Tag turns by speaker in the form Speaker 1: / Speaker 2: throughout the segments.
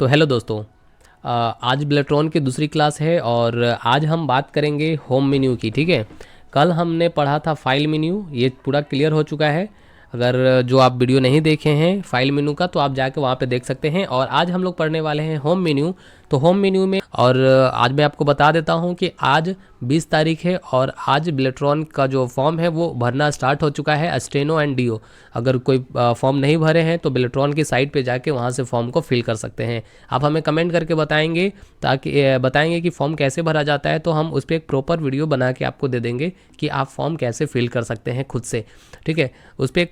Speaker 1: तो हेलो दोस्तों, आज ब्लेट्रॉन की दूसरी क्लास है और आज हम बात करेंगे होम मेन्यू की। ठीक है, कल हमने पढ़ा था फाइल मेन्यू, ये पूरा क्लियर हो चुका है। अगर जो आप वीडियो नहीं देखे हैं फाइल मेन्यू का तो आप जाके वहाँ पे देख सकते हैं। और आज हम लोग पढ़ने वाले हैं होम मेन्यू। तो होम मेन्यू में और आज मैं आपको बता देता हूँ कि आज 20 तारीख है और आज ब्लेट्रॉन का जो फॉर्म है वो भरना स्टार्ट हो चुका है, स्टेनो एंड डीओ। अगर कोई फॉर्म नहीं भरे हैं तो ब्लेट्रॉन की साइट पे जाके वहाँ से फॉर्म को फिल कर सकते हैं। आप हमें कमेंट करके बताएंगे, ताकि बताएंगे कि फॉर्म कैसे भरा जाता है, तो हम उस पर एक प्रॉपर वीडियो बना के आपको दे देंगे कि आप फॉर्म कैसे फिल कर सकते हैं खुद से। ठीक है, उस पर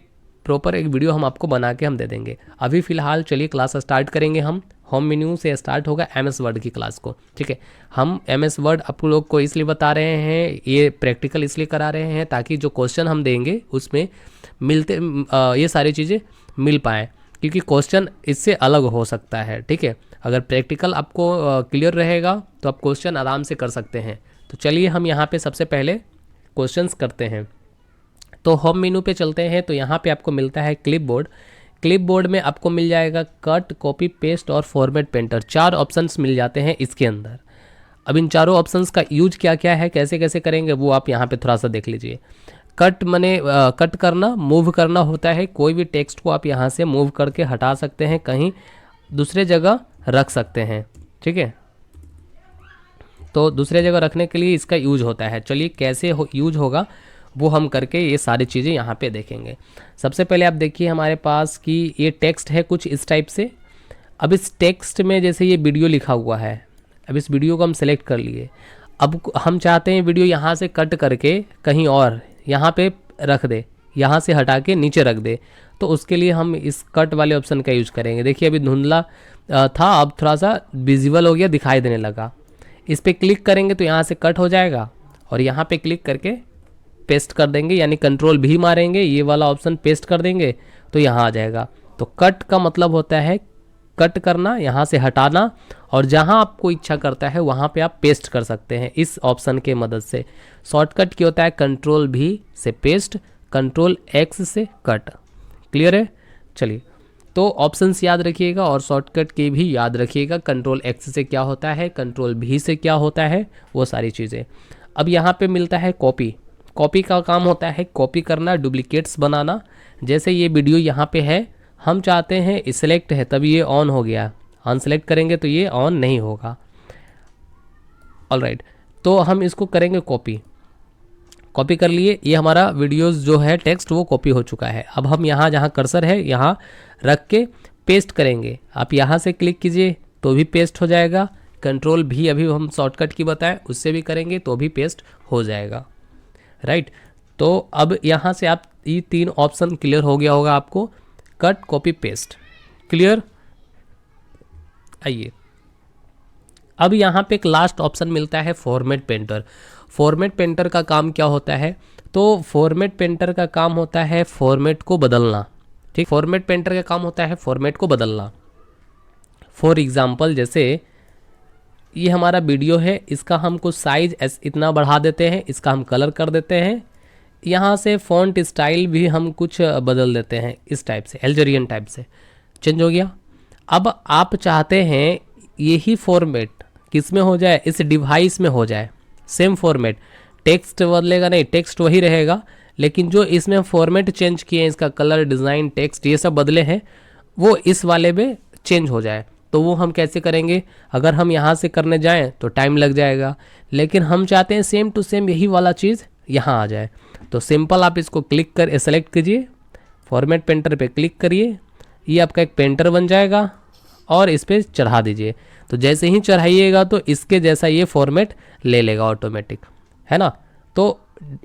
Speaker 1: प्रॉपर एक वीडियो हम आपको बना के हम दे देंगे। अभी फ़िलहाल चलिए क्लास स्टार्ट करेंगे। हम होम मेन्यू से स्टार्ट होगा MS वर्ड की क्लास को। ठीक है, हम MS वर्ड आप लोग को इसलिए बता रहे हैं, ये प्रैक्टिकल इसलिए करा रहे हैं ताकि जो क्वेश्चन हम देंगे उसमें मिलते ये सारी चीज़ें मिल पाएँ, क्योंकि क्वेश्चन इससे अलग हो सकता है। ठीक है, अगर प्रैक्टिकल आपको क्लियर रहेगा तो आप क्वेश्चन आराम से कर सकते हैं। तो चलिए हम यहाँ पे सबसे पहले क्वेश्चंस करते हैं। तो होम मेनू पे चलते हैं। तो यहाँ पे आपको मिलता है क्लिपबोर्ड। क्लिपबोर्ड में आपको मिल जाएगा कट, कॉपी, पेस्ट और फॉर्मेट पेंटर। 4 ऑप्शंस मिल जाते हैं इसके अंदर। अब इन चारों ऑप्शंस का यूज क्या क्या है, कैसे कैसे करेंगे, वो आप यहाँ पे थोड़ा सा देख लीजिए। कट माने कट करना, मूव करना होता है। कोई भी टेक्स्ट को आप यहाँ से मूव करके हटा सकते हैं, कहीं दूसरे जगह रख सकते हैं। ठीक है, तो दूसरे जगह रखने के लिए इसका यूज होता है। चलिए कैसे यूज होगा वो हम करके ये सारी चीज़ें यहाँ पे देखेंगे। सबसे पहले आप देखिए हमारे पास कि ये टेक्स्ट है कुछ इस टाइप से। अब इस टेक्स्ट में जैसे ये वीडियो लिखा हुआ है, अब इस वीडियो को हम सेलेक्ट कर लिए। अब हम चाहते हैं वीडियो यहाँ से कट करके कहीं और यहाँ पे रख दे, यहाँ से हटा के नीचे रख दे। तो उसके लिए हम इस कट वाले ऑप्शन का यूज करेंगे। देखिए अभी धुंधला था, अब थोड़ा सा विजिबल हो गया, दिखाई देने लगा। इस पर क्लिक करेंगे तो यहाँ से कट हो जाएगा और यहाँ पे क्लिक करके पेस्ट कर देंगे, यानी कंट्रोल भी मारेंगे, ये वाला ऑप्शन पेस्ट कर देंगे तो यहाँ आ जाएगा। तो कट का मतलब होता है कट करना, यहाँ से हटाना, और जहाँ आपको इच्छा करता है वहाँ पे आप पेस्ट कर सकते हैं इस ऑप्शन के मदद से। शॉर्टकट क्या होता है, कंट्रोल भी से पेस्ट, कंट्रोल X से कट। क्लियर है? चलिए, तो ऑप्शंस याद रखिएगा और शॉर्टकट के भी याद रखिएगा। कंट्रोल X से क्या होता है, कंट्रोल V से क्या होता है, वो सारी चीज़ें। अब यहाँ पे मिलता है कॉपी। कॉपी का काम होता है कॉपी करना, डुप्लीकेट्स बनाना। जैसे ये वीडियो यहाँ पे है, हम चाहते हैं सिलेक्ट है तभी ये ऑन हो गया, अनसेलेक्ट करेंगे तो ये ऑन नहीं होगा। ऑलराइट, तो हम इसको करेंगे कॉपी। कॉपी कर लिए, ये हमारा वीडियोस जो है टेक्स्ट वो कॉपी हो चुका है। अब हम यहाँ जहाँ कर्सर है यहाँ रख के पेस्ट करेंगे। आप यहाँ से क्लिक कीजिए तो भी पेस्ट हो जाएगा। कंट्रोल भी अभी हम शॉर्टकट की बताएं उससे भी करेंगे तो भी पेस्ट हो जाएगा। राइट, तो अब यहाँ से आप ये 3 ऑप्शन क्लियर हो गया होगा आपको, कट, कॉपी, पेस्ट। क्लियर? आइए, अब यहाँ पे एक लास्ट ऑप्शन मिलता है फॉर्मेट पेंटर। फॉर्मेट पेंटर का काम क्या होता है, तो फॉर्मेट पेंटर का काम होता है फॉर्मेट को बदलना। ठीक, फॉर्मेट पेंटर का काम होता है फॉर्मेट को बदलना। फॉर एग्जाम्पल, जैसे ये हमारा वीडियो है, इसका हम कुछ साइज इतना बढ़ा देते हैं, इसका हम कलर कर देते हैं, यहाँ से फॉन्ट स्टाइल भी हम कुछ बदल देते हैं, इस टाइप से एल्जेरियन टाइप से चेंज हो गया। अब आप चाहते हैं यही फॉर्मेट किस में हो जाए, इस डिवाइस में हो जाए, सेम फॉर्मेट। टेक्स्ट बदलेगा नहीं, टेक्स्ट वही रहेगा, लेकिन जो इसमें फॉर्मेट चेंज किए हैं, इसका कलर, डिज़ाइन, टेक्स्ट ये सब बदले हैं, वो इस वाले में चेंज हो जाए। तो वो हम कैसे करेंगे, अगर हम यहाँ से करने जाएं तो टाइम लग जाएगा, लेकिन हम चाहते हैं सेम टू सेम यही वाला चीज़ यहाँ आ जाए। तो सिंपल आप इसको क्लिक कर सेलेक्ट कीजिए, फॉर्मेट पेंटर पे क्लिक करिए, ये आपका एक पेंटर बन जाएगा और इस पर चढ़ा दीजिए। तो जैसे ही चढ़ाइएगा तो इसके जैसा ये फॉर्मेट ले लेगा ऑटोमेटिक, है ना। तो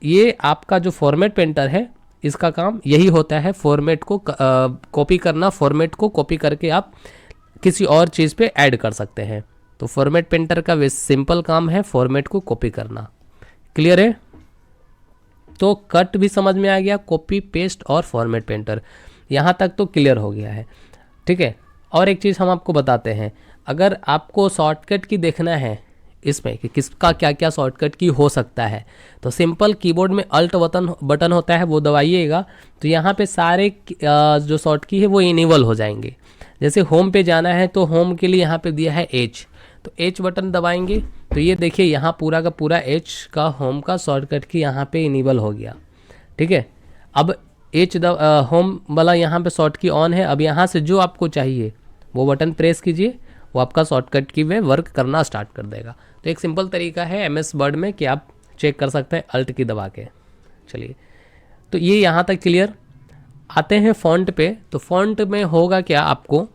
Speaker 1: ये आपका जो फॉर्मेट पेंटर है इसका काम यही होता है, फॉर्मेट को कॉपी करना। फॉर्मेट को कॉपी करके आप किसी और चीज़ पे ऐड कर सकते हैं। तो फॉर्मेट पेंटर का वे सिंपल काम है फॉर्मेट को कॉपी करना। क्लियर है? तो कट भी समझ में आ गया, कॉपी, पेस्ट और फॉर्मेट पेंटर, यहाँ तक तो क्लियर हो गया है। ठीक है, और एक चीज़ हम आपको बताते हैं, अगर आपको शॉर्टकट की देखना है इसमें कि किसका क्या क्या शॉर्टकट की हो सकता है, तो सिंपल कीबोर्ड में अल्ट बटन होता है, वो दबाइएगा तो यहाँ पे सारे जो शॉर्ट की है वो इनेबल हो जाएंगे। जैसे होम पे जाना है तो होम के लिए यहाँ पे दिया है एच, तो एच बटन दबाएंगे तो ये देखिए यहाँ पूरा का पूरा एच का होम का शॉर्टकट की यहाँ पे इनेबल हो गया। ठीक है, अब एच होम वाला यहाँ पे शॉर्ट की ऑन है। अब यहाँ से जो आपको चाहिए वो बटन प्रेस कीजिए, वो आपका शॉर्टकट की में वर्क करना स्टार्ट कर देगा। तो एक सिंपल तरीका है एमएस वर्ड में कि आप चेक कर सकते हैं अल्ट की दबा के। चलिए, तो ये यहाँ तक क्लियर। आते हैं फ़ॉन्ट पे, तो फ़ॉन्ट में होगा क्या आपको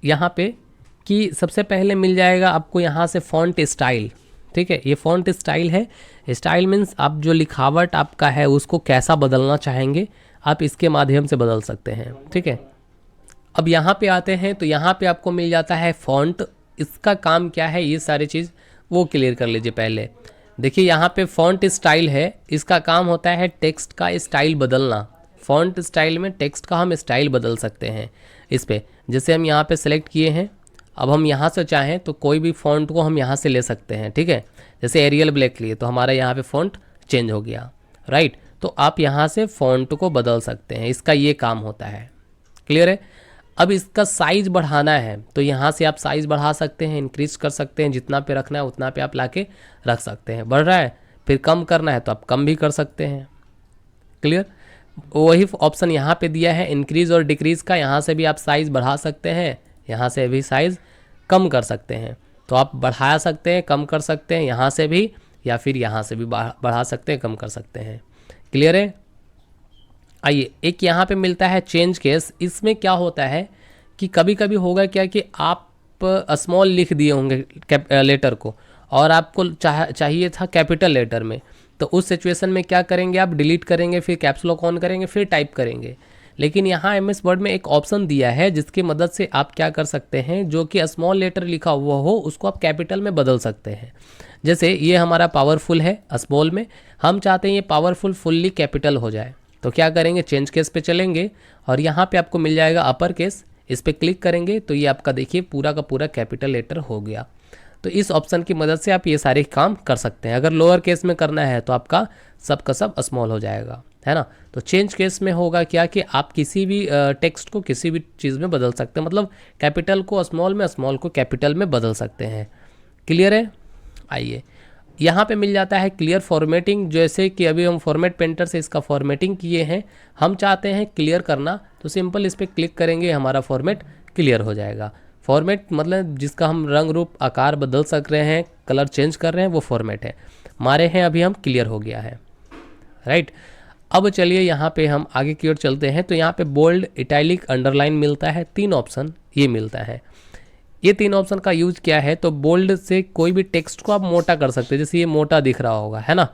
Speaker 1: यहाँ पे कि सबसे पहले मिल जाएगा आपको यहाँ से फ़ॉन्ट स्टाइल। ठीक है, ये फ़ॉन्ट स्टाइल है। स्टाइल मीन्स आप जो लिखावट आपका है उसको कैसा बदलना चाहेंगे आप इसके माध्यम से बदल सकते हैं। ठीक है, अब यहाँ पे आते हैं तो यहाँ पे आपको मिल जाता है फ़ॉन्ट। इसका काम क्या है ये सारी चीज़ वो क्लियर कर लीजिए पहले। देखिए यहाँ पे फ़ॉन्ट स्टाइल है, इसका काम होता है टेक्स्ट का स्टाइल बदलना। फ़ॉन्ट स्टाइल में टेक्स्ट का हम स्टाइल बदल सकते हैं इस पर। जैसे हम यहाँ पे सेलेक्ट किए हैं, अब हम यहाँ से चाहें तो कोई भी फ़ॉन्ट को हम यहाँ से ले सकते हैं। ठीक है, जैसे एरियल ब्लैक लिए तो हमारा यहाँ पे फ़ॉन्ट चेंज हो गया, राइट। तो आप यहाँ से फ़ॉन्ट को बदल सकते हैं, इसका ये काम होता है। क्लियर है। अब इसका साइज़ बढ़ाना है तो यहाँ से आप साइज़ बढ़ा सकते हैं, इंक्रीज कर सकते हैं, जितना पे रखना है उतना पे आप लाके रख सकते हैं। बढ़ रहा है, फिर कम करना है तो आप कम भी कर सकते हैं। क्लियर, वही ऑप्शन यहाँ पे दिया है इंक्रीज और डिक्रीज का। यहाँ से भी आप साइज़ बढ़ा सकते हैं, यहाँ से भी साइज़ कम कर सकते हैं। तो आप बढ़ा सकते हैं, कम कर सकते हैं यहाँ से भी, या फिर यहाँ से भी बढ़ा सकते हैं, कम कर सकते हैं। क्लियर है। आइए, एक यहाँ पे मिलता है चेंज केस। इसमें क्या होता है कि कभी कभी होगा क्या कि आप स्मॉल लिख दिए होंगे लेटर को और आपको चाहिए था कैपिटल लेटर में, तो उस सिचुएशन में क्या करेंगे आप डिलीट करेंगे, फिर कैप्स लॉक ऑन करेंगे, फिर टाइप करेंगे। लेकिन यहाँ एमएस वर्ड में एक ऑप्शन दिया है जिसकी मदद से आप क्या कर सकते हैं, जो कि स्मॉल लेटर लिखा हुआ हो उसको आप कैपिटल में बदल सकते हैं। जैसे ये हमारा पावरफुल है स्मॉल में, हम चाहते हैं ये पावरफुल फुल्ली कैपिटल हो जाए, तो क्या करेंगे चेंज केस पे चलेंगे और यहाँ पे आपको मिल जाएगा अपर केस। इस पर क्लिक करेंगे तो ये आपका देखिए पूरा का पूरा कैपिटल लेटर हो गया। तो इस ऑप्शन की मदद से आप ये सारे काम कर सकते हैं। अगर लोअर केस में करना है तो आपका सब का सब स्मॉल हो जाएगा, है ना। तो चेंज केस में होगा क्या कि आप किसी भी टेक्स्ट को किसी भी चीज़ में बदल सकते हैं, मतलब कैपिटल को स्मॉल में, स्मॉल को कैपिटल में बदल सकते हैं। क्लियर है। आइए, यहाँ पे मिल जाता है क्लियर फॉर्मेटिंग। जैसे कि अभी हम फॉर्मेट पेंटर से इसका फॉर्मेटिंग किए हैं, हम चाहते हैं क्लियर करना, तो सिंपल इस पर क्लिक करेंगे, हमारा फॉर्मेट क्लियर हो जाएगा। फॉर्मेट मतलब जिसका हम रंग रूप आकार बदल सक रहे हैं, कलर चेंज कर रहे हैं, वो फॉर्मेट है। हमारे हैं अभी हम क्लियर हो गया है, राइट। अब चलिए यहाँ पे हम आगे की ओर चलते हैं। तो यहाँ पे बोल्ड, इटैलिक, अंडरलाइन मिलता है, 3 ऑप्शन ये मिलता है। ये 3 ऑप्शन का यूज क्या है, तो बोल्ड से कोई भी टेक्स्ट को आप मोटा कर सकते हैं। जैसे ये मोटा दिख रहा होगा, है ना,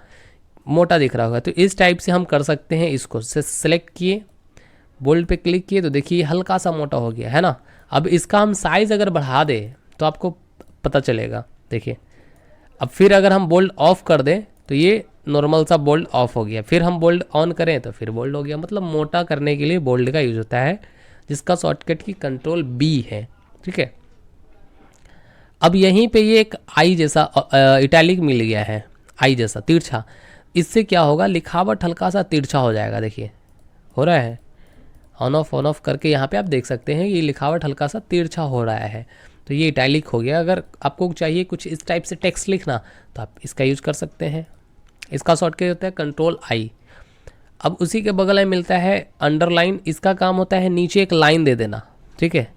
Speaker 1: मोटा दिख रहा होगा, तो इस टाइप से हम कर सकते हैं। इसको सेलेक्ट किए, बोल्ड पे क्लिक किए तो देखिए हल्का सा मोटा हो गया, है ना। अब इसका हम साइज़ अगर बढ़ा दें तो आपको पता चलेगा, देखिए। अब फिर अगर हम बोल्ड ऑफ कर दें तो ये नॉर्मल सा बोल्ड ऑफ हो गया, फिर हम बोल्ड ऑन करें तो फिर बोल्ड हो गया। मतलब मोटा करने के लिए बोल्ड का यूज होता है, जिसका शॉर्टकट की कंट्रोल बी है। ठीक है, अब यहीं पे ये एक आई जैसा इटैलिक मिल गया है, आई जैसा तिरछा। इससे क्या होगा, लिखावट हल्का सा तिरछा हो जाएगा। देखिए हो रहा है, ऑन ऑफ करके यहाँ पे आप देख सकते हैं ये लिखावट हल्का सा तिरछा हो रहा है, तो ये इटैलिक हो गया। अगर आपको चाहिए कुछ इस टाइप से टेक्स्ट लिखना तो आप इसका यूज कर सकते हैं। इसका शॉर्टकट होता है कंट्रोल आई। अब उसी के बगल में मिलता है अंडरलाइन। इसका काम होता है नीचे एक लाइन दे देना। ठीक है,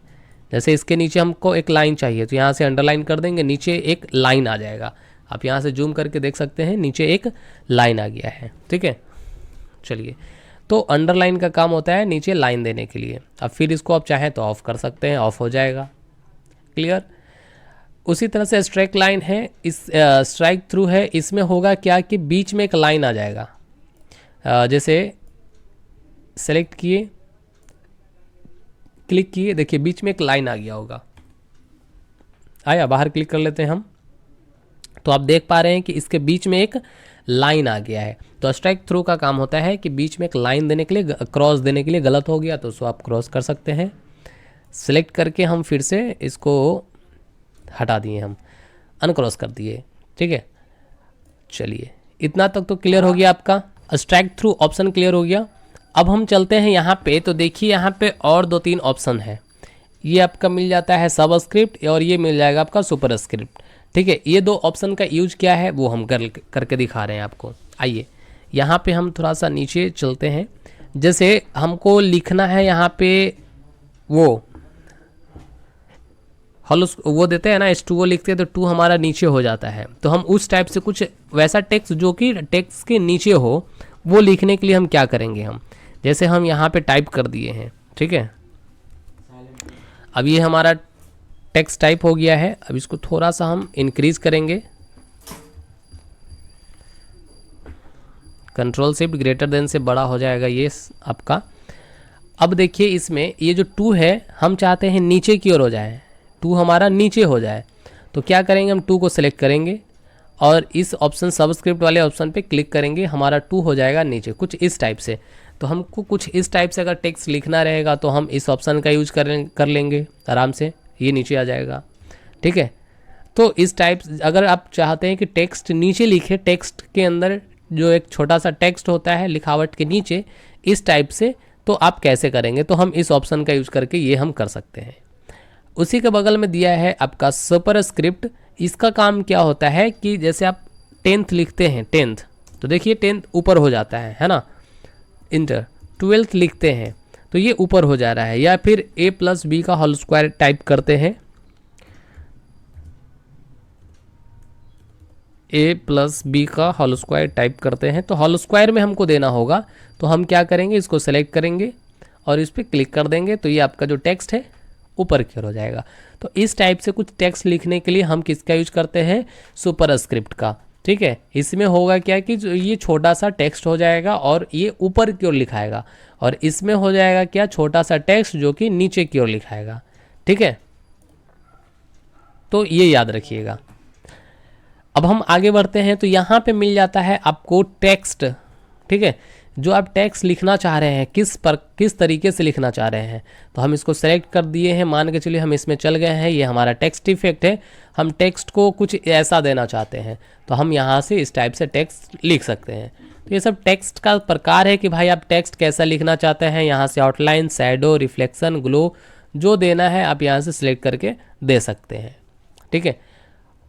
Speaker 1: जैसे इसके नीचे हमको एक लाइन चाहिए तो यहाँ से अंडरलाइन कर देंगे, नीचे एक लाइन आ जाएगा। आप यहाँ से जूम करके देख सकते हैं नीचे एक लाइन आ गया है। ठीक है, चलिए, तो अंडरलाइन का काम होता है नीचे लाइन देने के लिए। अब फिर इसको आप चाहें तो ऑफ कर सकते हैं, ऑफ हो जाएगा। क्लियर। उसी तरह से स्ट्राइक लाइन है, इस स्ट्राइक थ्रू है, इसमें होगा क्या कि बीच में एक लाइन आ जाएगा। जैसे सेलेक्ट किए, क्लिक किए, देखिए बीच में एक लाइन आ गया होगा, आया। बाहर क्लिक कर लेते हैं हम, तो आप देख पा रहे हैं कि इसके बीच में एक लाइन आ गया है। तो स्ट्राइक थ्रू का काम होता है कि बीच में एक लाइन देने के लिए, क्रॉस देने के लिए, गलत हो गया तो उसको आप क्रॉस कर सकते हैं। सिलेक्ट करके हम फिर से इसको हटा दिए, हम अनक्रॉस कर दिए। ठीक है, चलिए इतना तक तो क्लियर हो गया आपका। स्ट्राइक थ्रू ऑप्शन क्लियर हो गया। अब हम चलते हैं यहाँ पे, तो देखिए यहाँ पे और 2-3 ऑप्शन है। ये आपका मिल जाता है सबस्क्रिप्ट और ये मिल जाएगा आपका सुपरस्क्रिप्ट। ठीक है, ये 2 ऑप्शन का यूज क्या है वो हम करके दिखा रहे हैं आपको। आइए यहाँ पे हम थोड़ा सा नीचे चलते हैं। जैसे हमको लिखना है यहाँ पे वो हॉलो वो देते हैं ना, H2O लिखते हैं तो 2 हमारा नीचे हो जाता है। तो हम उस टाइप से कुछ वैसा टेक्स्ट जो कि टेक्स्ट के नीचे हो वो लिखने के लिए हम क्या करेंगे, हम जैसे हम यहाँ पे टाइप कर दिए हैं। ठीक है, अब ये हमारा टेक्स्ट टाइप हो गया है। अब इसको थोड़ा सा हम इंक्रीज करेंगे, कंट्रोल शिफ्ट ग्रेटर देन से बड़ा हो जाएगा ये आपका। अब देखिए इसमें ये जो 2 है हम चाहते हैं नीचे की ओर हो जाए, 2 हमारा नीचे हो जाए। तो क्या करेंगे, हम 2 को सिलेक्ट करेंगे और इस ऑप्शन सबस्क्रिप्ट वाले ऑप्शन पे क्लिक करेंगे, हमारा 2 हो जाएगा नीचे, कुछ इस टाइप से। तो हमको कुछ इस टाइप से अगर टेक्स्ट लिखना रहेगा तो हम इस ऑप्शन का यूज कर लेंगे आराम से, ये नीचे आ जाएगा। ठीक है, तो इस टाइप अगर आप चाहते हैं कि टेक्स्ट नीचे लिखे, टेक्स्ट के अंदर जो एक छोटा सा टेक्स्ट होता है लिखावट के नीचे, इस टाइप से, तो आप कैसे करेंगे, तो हम इस ऑप्शन का यूज करके ये हम कर सकते हैं। उसी के बगल में दिया है आपका सुपरस्क्रिप्ट। इसका काम क्या होता है कि जैसे आप 10th लिखते हैं, 10th, तो देखिए 10th ऊपर हो जाता है ना, इंटर 12th लिखते हैं तो ये ऊपर हो जा रहा है। या फिर a+b का होल स्क्वायर टाइप करते हैं, a+b का होल स्क्वायर टाइप करते हैं, तो होल स्क्वायर में हमको देना होगा। तो हम क्या करेंगे, इसको सेलेक्ट करेंगे और इस पर क्लिक कर देंगे, तो ये आपका जो टेक्स्ट है ऊपर की ओर हो जाएगा। तो इस टाइप से कुछ टेक्स्ट लिखने के लिए हम किसका यूज करते हैं, सुपरस्क्रिप्ट का। ठीक है, इसमें होगा क्या कि जो ये छोटा सा टेक्स्ट हो जाएगा और ये ऊपर की ओर लिखाएगा, और इसमें हो जाएगा क्या, छोटा सा टेक्स्ट जो कि नीचे की ओर लिखाएगा। ठीक है, तो ये याद रखिएगा। अब हम आगे बढ़ते हैं, तो यहाँ पे मिल जाता है आपको टेक्स्ट। ठीक है, जो आप टेक्स्ट लिखना चाह रहे हैं, किस तरीके से लिखना चाह रहे हैं, तो हम इसको सेलेक्ट कर दिए हैं। मान के चलिए हम इसमें चल गए हैं, ये हमारा टेक्स्ट इफेक्ट है। हम टेक्स्ट को कुछ ऐसा देना चाहते हैं, तो हम यहाँ से इस टाइप से टेक्स्ट लिख सकते हैं। तो ये सब टेक्स्ट का प्रकार है कि भाई आप टेक्स्ट कैसा लिखना चाहते हैं। यहाँ से आउटलाइन, शैडो, रिफ्लेक्शन, ग्लो जो देना है आप यहाँ से सिलेक्ट करके दे सकते हैं। ठीक है,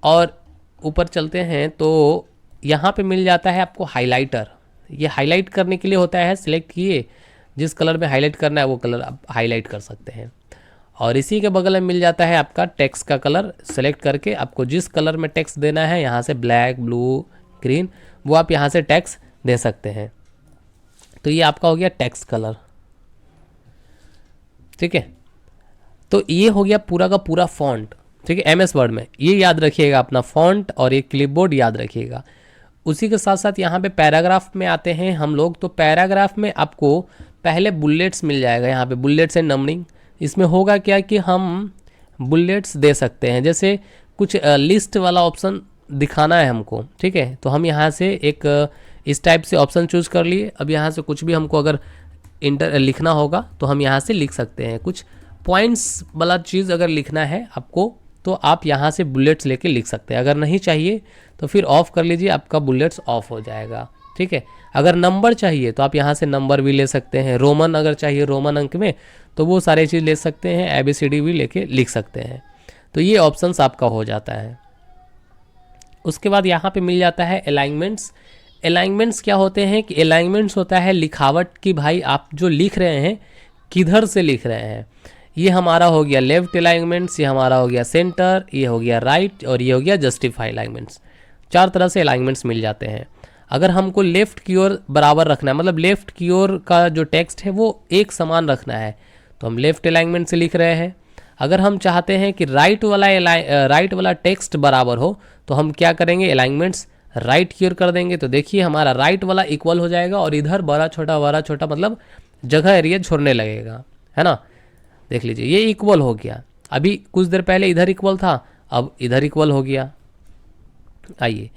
Speaker 1: और ऊपर चलते हैं तो यहाँ पे मिल जाता है आपको हाइलाइटर। ये हाईलाइट करने के लिए होता है, सिलेक्ट किए जिस कलर में हाईलाइट करना है वो कलर आप हाईलाइट कर सकते हैं। और इसी के बगल में मिल जाता है आपका टेक्स्ट का कलर, सेलेक्ट करके आपको जिस कलर में टेक्स्ट देना है, यहाँ से ब्लैक, ब्लू, ग्रीन, वो आप यहाँ से टेक्स्ट दे सकते हैं। तो ये आपका हो गया टेक्स्ट कलर। ठीक है, तो ये हो गया पूरा का पूरा फॉन्ट। ठीक है, MS वर्ड में ये याद रखिएगा अपना फॉन्ट, और ये क्लिपबोर्ड याद रखिएगा। उसी के साथ साथ यहाँ पे पैराग्राफ में आते हैं हम लोग। तो पैराग्राफ में आपको पहले बुलेट्स मिल जाएगा, यहाँ पे बुलेट्स एंड नंबरिंग। इसमें होगा क्या कि हम बुलेट्स दे सकते हैं, जैसे कुछ लिस्ट वाला ऑप्शन दिखाना है हमको। ठीक है, तो हम यहाँ से एक इस टाइप से ऑप्शन चूज कर लिए। अब यहाँ से कुछ भी हमको अगर लिखना होगा तो हम यहाँ से लिख सकते हैं। कुछ पॉइंट्स वाला चीज़ अगर लिखना है आपको तो आप यहाँ से बुलेट्स लेके लिख सकते हैं। अगर नहीं चाहिए तो फिर ऑफ कर लीजिए, आपका बुलेट्स ऑफ हो जाएगा। ठीक है, अगर नंबर चाहिए तो आप यहाँ से नंबर भी ले सकते हैं। रोमन अगर चाहिए रोमन अंक में तो वो सारे चीज़ ले सकते हैं। ABCD भी लेके लिख सकते हैं। तो ये ऑप्शंस आपका हो जाता है। उसके बाद यहाँ पे मिल जाता है अलाइनमेंट्स। अलाइनमेंट्स क्या होते हैं कि अलाइनमेंट्स होता है लिखावट की, भाई आप जो लिख रहे हैं किधर से लिख रहे हैं। ये हमारा हो गया लेफ्ट अलाइनमेंट्स, ये हमारा हो गया सेंटर, ये हो गया राइट, और ये हो गया जस्टिफाई अलाइनमेंट्स। 4 तरह से अलाइनमेंट्स मिल जाते हैं। अगर हमको लेफ़्ट की ओर बराबर रखना है, मतलब लेफ़्ट की ओर का जो टेक्स्ट है वो एक समान रखना है, तो हम लेफ़्ट अलाइनमेंट से लिख रहे हैं। अगर हम चाहते हैं कि राइट वाला टेक्स्ट बराबर हो तो हम क्या करेंगे, अलाइनमेंट्स राइट की ओर कर देंगे। तो देखिए हमारा राइट वाला इक्वल हो जाएगा और इधर बड़ा छोटा मतलब जगह एरिया छोड़ने लगेगा, है ना। देख लीजिए ये इक्वल हो गया। अभी कुछ देर पहले इधर इक्वल था, अब इधर इक्वल हो गया। आइए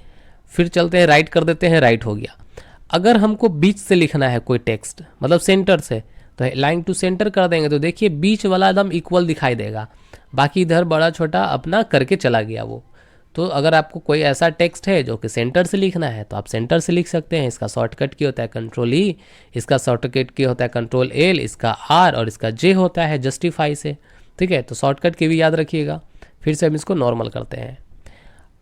Speaker 1: फिर चलते हैं, राइट कर देते हैं, राइट हो गया। अगर हमको बीच से लिखना है कोई टेक्स्ट, मतलब सेंटर से, तो लाइन टू सेंटर कर देंगे तो देखिए बीच वाला एकदम इक्वल दिखाई देगा, बाकी इधर बड़ा छोटा अपना करके चला गया वो। तो अगर आपको कोई ऐसा टेक्स्ट है जो कि सेंटर से लिखना है तो आप सेंटर से लिख सकते हैं। इसका शॉर्टकट की होता है कंट्रोल ई, इसका शॉर्टकट की होता है कंट्रोल एल, इसका आर और इसका जे होता है जस्टिफाई से। ठीक है, तो शॉर्टकट की भी याद रखिएगा। फिर से हम इसको नॉर्मल करते हैं।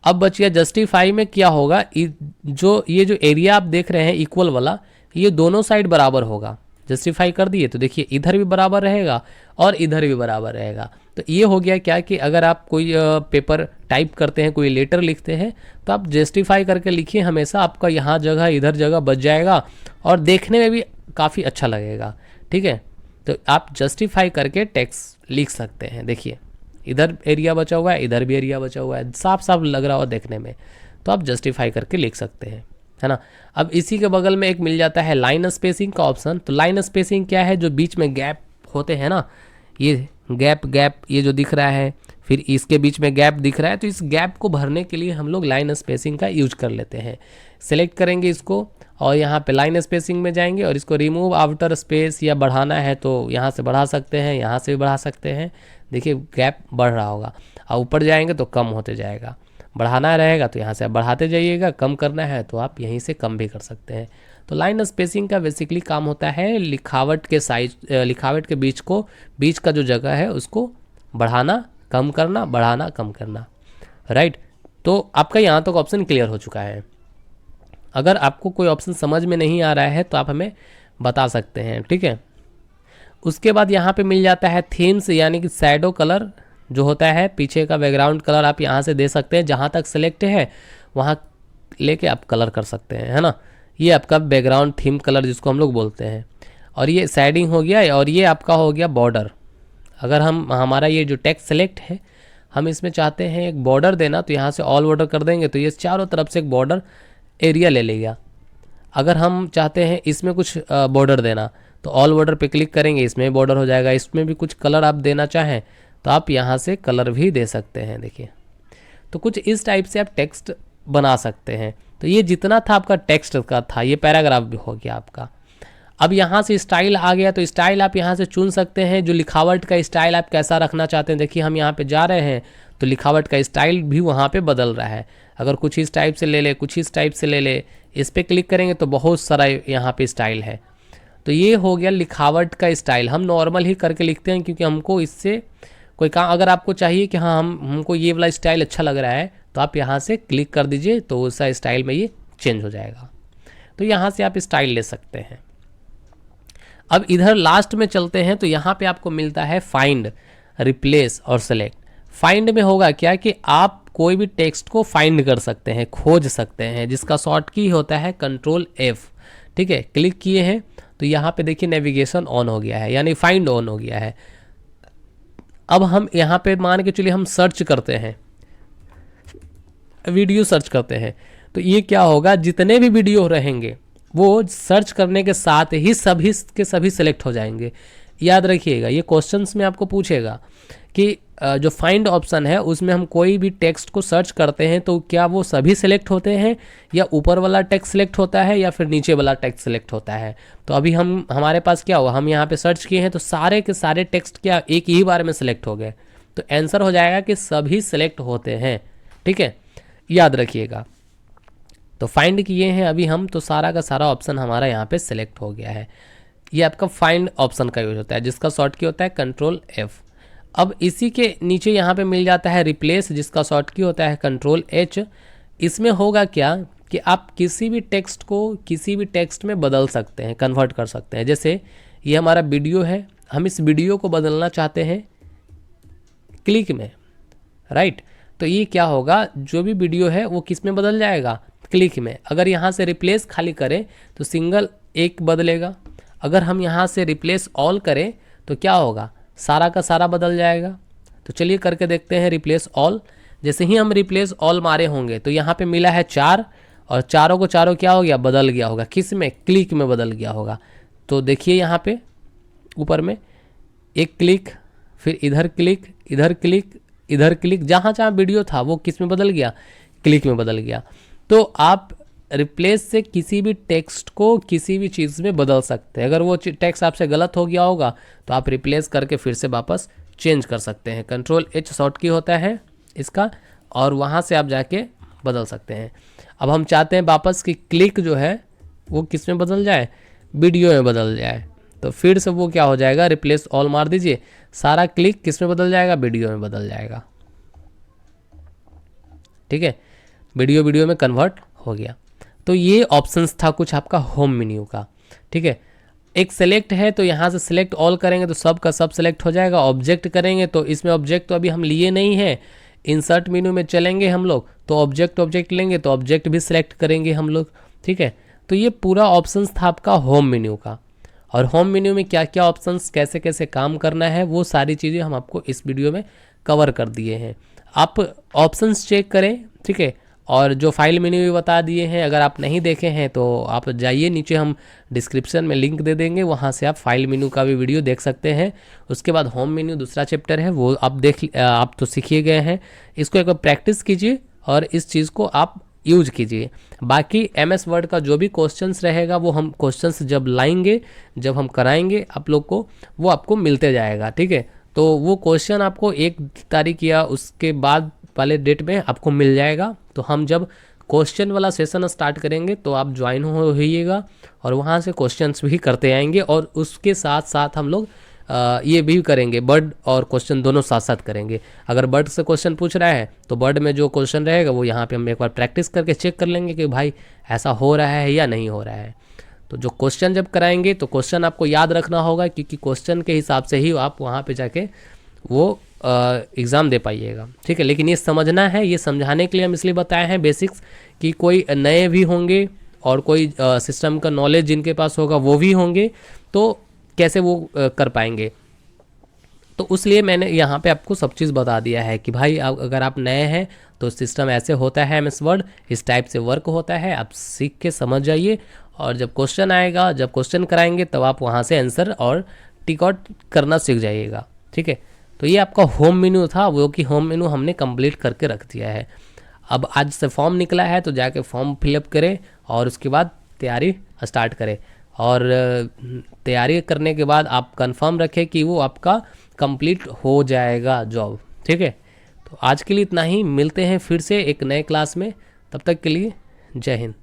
Speaker 1: अब बच गया जस्टिफाई में क्या होगा, जो ये जो एरिया आप देख रहे हैं इक्वल वाला, ये दोनों साइड बराबर होगा। जस्टिफाई कर दिए तो देखिए इधर भी बराबर रहेगा और इधर भी बराबर रहेगा। तो ये हो गया क्या कि अगर आप कोई पेपर टाइप करते हैं, कोई लेटर लिखते हैं, तो आप जस्टिफाई करके लिखिए हमेशा, आपका यहाँ जगह इधर जगह बच जाएगा और देखने में भी काफ़ी अच्छा लगेगा। ठीक है, तो आप जस्टिफाई करके टेक्स्ट लिख सकते हैं। देखिए इधर एरिया बचा हुआ है, इधर भी एरिया बचा हुआ है, साफ साफ लग रहा हो देखने में, तो आप जस्टिफाई करके लिख सकते हैं, है ना। अब इसी के बगल में एक मिल जाता है लाइन स्पेसिंग का ऑप्शन। तो लाइन स्पेसिंग क्या है, जो बीच में गैप होते हैं ना, ये गैप ये जो दिख रहा है, फिर इसके बीच में गैप दिख रहा है, तो इस गैप को भरने के लिए हम लोग लाइन स्पेसिंग का यूज कर लेते हैं। सेलेक्ट करेंगे इसको और यहाँ पे लाइन स्पेसिंग में जाएंगे और इसको रिमूव आफ्टर स्पेस या बढ़ाना है तो यहाँ से बढ़ा सकते हैं, यहाँ से भी बढ़ा सकते हैं। देखिए गैप बढ़ रहा होगा, और ऊपर जाएंगे तो कम होते जाएगा। बढ़ाना रहेगा तो यहाँ से आप बढ़ाते जाइएगा, कम करना है तो आप यहीं से कम भी कर सकते हैं। तो लाइन स्पेसिंग का बेसिकली काम होता है लिखावट के साइज, लिखावट के बीच का जो जगह है उसको बढ़ाना कम करना, बढ़ाना कम करना, राइट। तो आपका यहाँ तक ऑप्शन क्लियर हो चुका है। अगर आपको कोई ऑप्शन समझ में नहीं आ रहा है तो आप हमें बता सकते हैं, ठीक है। उसके बाद यहाँ पे मिल जाता है थीम्स, यानी कि शैडो कलर जो होता है, पीछे का बैकग्राउंड कलर आप यहाँ से दे सकते हैं, जहाँ तक सेलेक्ट है वहाँ लेके आप कलर कर सकते हैं, है ना। ये आपका बैकग्राउंड थीम कलर जिसको हम लोग बोलते हैं। और ये शेडिंग हो गया, और ये आपका हो गया बॉर्डर। अगर हमारा ये जो टेक्स्ट सेलेक्ट है, हम इसमें चाहते हैं एक बॉर्डर देना, तो यहाँ से ऑल बॉर्डर कर देंगे तो ये चारों तरफ से एक बॉर्डर एरिया ले लेगा। अगर हम चाहते हैं इसमें कुछ बॉर्डर देना तो ऑल बॉर्डर पे क्लिक करेंगे, इसमें बॉर्डर हो जाएगा। इसमें भी कुछ कलर आप देना चाहें तो आप यहाँ से कलर भी दे सकते हैं। देखिए तो कुछ इस टाइप से आप टेक्स्ट बना सकते हैं। तो ये जितना था आपका टेक्स्ट का था, ये पैराग्राफ भी हो गया आपका। अब यहाँ से स्टाइल आ गया, तो स्टाइल आप यहाँ से चुन सकते हैं, जो लिखावट का स्टाइल आप कैसा रखना चाहते हैं। देखिए हम यहाँ पे जा रहे हैं तो लिखावट का स्टाइल भी वहाँ पे बदल रहा है। अगर कुछ इस टाइप से ले ले, कुछ इस टाइप से ले ले, इस पर क्लिक करेंगे तो बहुत सारा यहाँ पे स्टाइल है। तो ये हो गया लिखावट का स्टाइल। हम नॉर्मल ही करके लिखते हैं क्योंकि हमको इससे कोई काम, अगर आपको चाहिए कि हाँ हमको ये वाला स्टाइल अच्छा लग रहा है तो आप यहाँ से क्लिक कर दीजिए, तो उसका स्टाइल में ये चेंज हो जाएगा। तो यहाँ से आप स्टाइल ले सकते हैं। अब इधर लास्ट में चलते हैं, तो यहाँ पे आपको मिलता है फाइंड, रिप्लेस और सेलेक्ट। फाइंड में होगा क्या कि आप कोई भी टेक्स्ट को फाइंड कर सकते हैं, खोज सकते हैं, जिसका शॉर्ट की होता है कंट्रोल एफ। ठीक है, क्लिक किए हैं तो यहाँ पे देखिए नेविगेशन ऑन हो गया है, यानी फाइंड ऑन हो गया है। अब हम यहाँ पे मान के चलिए हम सर्च करते हैं, वीडियो सर्च करते हैं, तो ये क्या होगा, जितने भी वीडियो रहेंगे वो सर्च करने के साथ ही सभी के सभी सेलेक्ट हो जाएंगे। याद रखिएगा, ये क्वेश्चंस में आपको पूछेगा कि जो फाइंड ऑप्शन है उसमें हम कोई भी टेक्स्ट को सर्च करते हैं तो क्या वो सभी सेलेक्ट होते हैं, या ऊपर वाला टेक्स्ट सेलेक्ट होता है, या फिर नीचे वाला टेक्स्ट सेलेक्ट होता है। तो अभी हमारे पास क्या हुआ, हम यहाँ पे सर्च किए हैं तो सारे के सारे टेक्स्ट क्या एक ही बार में सेलेक्ट हो गए। तो आंसर हो जाएगा कि सभी सेलेक्ट होते हैं। ठीक है, याद रखिएगा। तो फाइंड किए हैं अभी हम, तो सारा का सारा ऑप्शन हमारा यहाँ पे सेलेक्ट हो गया है। ये आपका फाइंड ऑप्शन का यूज होता है, जिसका शॉर्ट की होता है कंट्रोल एफ। अब इसी के नीचे यहाँ पे मिल जाता है रिप्लेस, जिसका शॉर्ट की होता है कंट्रोल एच। इसमें होगा क्या कि आप किसी भी टेक्स्ट को किसी भी टेक्स्ट में बदल सकते हैं, कन्वर्ट कर सकते हैं। जैसे ये हमारा वीडियो है, हम इस वीडियो को बदलना चाहते हैं क्लिक में, राइट। तो ये क्या होगा, जो भी वीडियो है वो किस में बदल जाएगा, क्लिक में। अगर यहाँ से रिप्लेस खाली करें तो सिंगल एक बदलेगा। अगर हम यहाँ से रिप्लेस ऑल करें तो क्या होगा, सारा का सारा बदल जाएगा। तो चलिए करके देखते हैं रिप्लेस ऑल। जैसे ही हम रिप्लेस ऑल मारे होंगे तो यहाँ पे मिला है 4, और चारों को चारों क्या हो गया, बदल गया होगा। किस में, क्लिक में बदल गया होगा। तो देखिए यहाँ पे ऊपर में एक क्लिक, फिर इधर क्लिक, इधर क्लिक, इधर क्लिक, जहाँ जहाँ वीडियो था वो किस में बदल गया, क्लिक में बदल गया। तो आप रिप्लेस से किसी भी टेक्स्ट को किसी भी चीज़ में बदल सकते हैं। अगर वो टेक्स्ट आपसे गलत हो गया होगा तो आप रिप्लेस करके फिर से वापस चेंज कर सकते हैं। कंट्रोल एच शॉर्ट की होता है इसका, और वहाँ से आप जाके बदल सकते हैं। अब हम चाहते हैं वापस कि क्लिक जो है वो किस में बदल जाए, वीडियो में बदल जाए। तो फिर से वो क्या हो जाएगा, रिप्लेस ऑल मार दीजिए, सारा क्लिक किस में बदल जाएगा, वीडियो में बदल जाएगा। ठीक है, वीडियो में कन्वर्ट हो गया। तो ये ऑप्शंस था कुछ आपका होम मेन्यू का। ठीक है, एक सेलेक्ट है तो यहाँ से सिलेक्ट ऑल करेंगे तो सब का सब सेलेक्ट हो जाएगा। ऑब्जेक्ट करेंगे तो इसमें ऑब्जेक्ट तो अभी हम लिए नहीं है, इंसर्ट मेन्यू में चलेंगे हम लोग तो ऑब्जेक्ट लेंगे तो ऑब्जेक्ट भी सिलेक्ट करेंगे हम लोग। ठीक है, तो ये पूरा ऑप्शंस था आपका होम मेन्यू का। और होम मेन्यू में क्या क्या ऑप्शंस कैसे कैसे काम करना है वो सारी चीज़ें हम आपको इस वीडियो में कवर कर दिए हैं। आप ऑप्शंस चेक करें। ठीक है, और जो फाइल मेन्यू भी बता दिए हैं, अगर आप नहीं देखे हैं तो आप जाइए, नीचे हम डिस्क्रिप्शन में लिंक दे देंगे, वहाँ से आप फाइल मेन्यू का भी वीडियो देख सकते हैं। उसके बाद होम मेन्यू दूसरा चैप्टर है वो आप तो सीखिए गए हैं, इसको एक बार प्रैक्टिस कीजिए और इस चीज़ को आप यूज कीजिए। बाकी MS वर्ड का जो भी क्वेश्चंस रहेगा वो हम क्वेश्चंस जब लाएंगे, जब हम कराएंगे आप लोग को, वो आपको मिलते जाएगा। ठीक है, तो वो क्वेश्चन आपको 1 तारीख या उसके बाद वाले डेट में आपको मिल जाएगा। तो हम जब क्वेश्चन वाला सेशन स्टार्ट करेंगे तो आप ज्वाइन होइएगा और वहाँ से क्वेश्चंस भी करते आएंगे। और उसके साथ साथ हम लोग ये भी करेंगे, वर्ड और क्वेश्चन दोनों साथ साथ करेंगे। अगर वर्ड से क्वेश्चन पूछ रहा है तो वर्ड में जो क्वेश्चन रहेगा वो यहाँ पे हम एक बार प्रैक्टिस करके चेक कर लेंगे कि भाई ऐसा हो रहा है या नहीं हो रहा है। तो जो क्वेश्चन जब कराएंगे तो क्वेश्चन आपको याद रखना होगा, क्योंकि क्वेश्चन के हिसाब से ही आप वहाँ पे जाके वो एग्ज़ाम दे पाइएगा। ठीक है, लेकिन ये समझना है, ये समझाने के लिए हम इसलिए बताए हैं बेसिक्स, कि कोई नए भी होंगे और कोई सिस्टम का नॉलेज जिनके पास होगा वो भी होंगे, तो कैसे वो कर पाएंगे। तो इसलिए मैंने यहाँ पे आपको सब चीज़ बता दिया है कि भाई अगर आप नए हैं तो सिस्टम ऐसे होता है, MS वर्ड इस टाइप से वर्क होता है, आप सीख के समझ जाइए। और जब क्वेश्चन आएगा, जब क्वेश्चन कराएंगे तब आप वहाँ से आंसर और टिक आउट करना सीख जाइएगा। ठीक है, तो ये आपका होम मेन्यू था, वो कि होम मेन्यू हमने कंप्लीट करके रख दिया है। अब आज से फॉर्म निकला है तो जाके फॉर्म फिलअप करें और उसके बाद तैयारी स्टार्ट करें। और तैयारी करने के बाद आप कंफर्म रखें कि वो आपका कंप्लीट हो जाएगा जॉब। ठीक है, तो आज के लिए इतना ही, मिलते हैं फिर से एक नए क्लास में, तब तक के लिए जय हिंद।